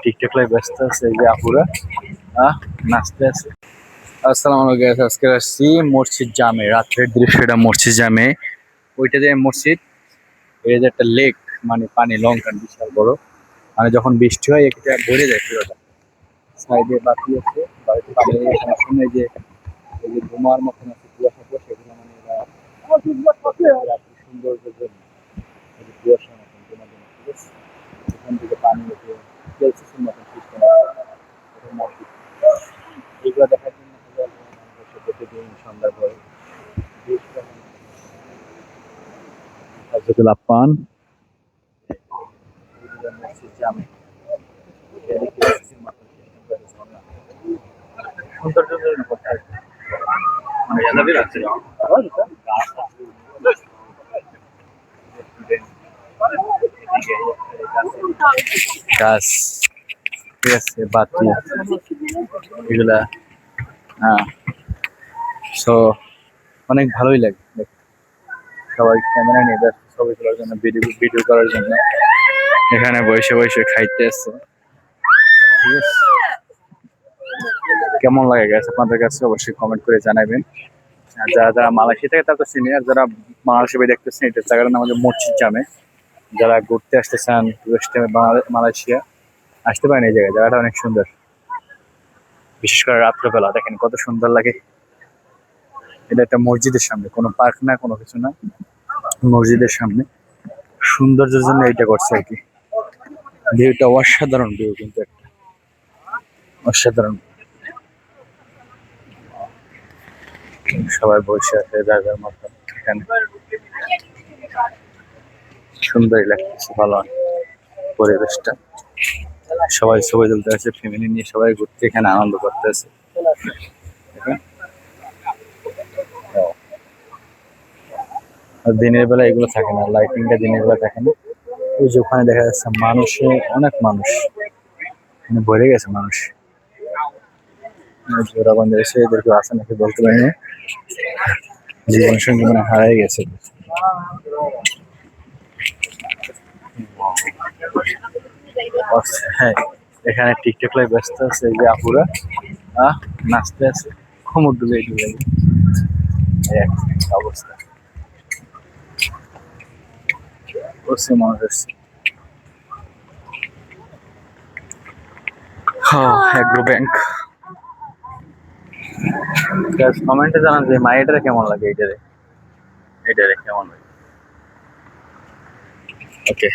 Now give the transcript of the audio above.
TikTok live ব্যস্ত আছে, এই যে আপুরা নাচতে আছে। আসসালামু আলাইকুম, আজকে আসছি মসজিদ জামে, রাত্রের দৃশ্যটা মসজিদ জামে। ওইটা যে মসজিদ, এই যে একটা লেক, মানে পানি লঙ্কান বিশাল বড়, মানে যখন বৃষ্টি হয় এটা ভরে যায় পুরোটা। সাইডে বাতি আছে, বাড়িতে পানি কানেকশন, এই যে ধোঁয়ার মতন আছে কুয়াশা কুয়াশা, এগুলো মানে রাত্রি সৌন্দর্যের জন্য এই যে কুয়াশার মতন জমা জমা, ঠিক আছে। এখান থেকে পানি উঠে এলসিসির মতন সিস্টেম, মসজিদ এইগুলো দেখার জন্য প্রতিদিন সন্ধ্যার পরে হযরতুল আপ্পান মসজিদ জামে, সৌন্দর্যের জন্য করতে হয়। গাছ, ঠিক আছে, বাতি এগুলা, হ্যাঁ। সো অনেক ভালোই লাগে দেখতে। সবাই ক্যামেরা নিয়ে ব্যস্ত ছবি তোলার জন্য, ভিডিও ভিডিও করার জন্য এখানে বসে বসে খাইতে আসছে, ঠিক আছে। কেমন লাগে গেছে আপনাদের কাছে অবশ্যই কমেন্ট করে জানাবেন। আর যারা যারা মালয়েশিয়া থেকে তারা তো চিনি, আর যারা বাংলাদেশে দেখতেছেন, এটা জায়গাটার নাম হচ্ছে মসজিদ জামে। যারা ঘুরতে আসতে চান টুরিস্ট মালয়েশিয়া, আসতে পারেন এই জায়গায়, জায়গাটা অনেক সুন্দর। বিশেষ করে রাত্রবেলা দেখেন কত সুন্দর লাগে। এটা একটা মসজিদের সামনে, কোনো পার্ক না, কোনো কিছু না, মসজিদের সামনে সৌন্দর্যের জন্য এটা করছে আর কি। ভিউটা অসাধারণ ভিউ, কিন্তু একটা অসাধারণ। সবাই বসে আছে যার যার মতো, এখানে সুন্দরই লাগতেছে, ভালো পরিবেশটা। সবাই ছবি তুলতে আছে, ফ্যামিলি নিয়ে সবাই ঘুরতে এখানে আনন্দ করতে আছে। আর দিনের বেলা এগুলো থাকে না, লাইটিংটা দিনের বেলা থাকে না। ওই যে ওখানে দেখা যাচ্ছে মানুষে, অনেক মানুষ এখানে ভরে গেছে মানুষ। জোড়া বান্ধব এসে এদেরকে আসে নাকি বলতে পারি না, জীবন সঙ্গী মানে হারাই গেছে। হ্যাঁ, এখানে টিকটক লাইভ ব্যস্ত আছে, এই যে আপুরা নাচতে আছে, কোমর ডুবে ডুবে, এই এক অবস্থা করছে মানুষ আসছে। এগ্রো ব্যাংক, কমেন্টে জানান যে মাইটারে কেমন লাগে, এইটারে এইটারে কেমন লাগে। ওকে।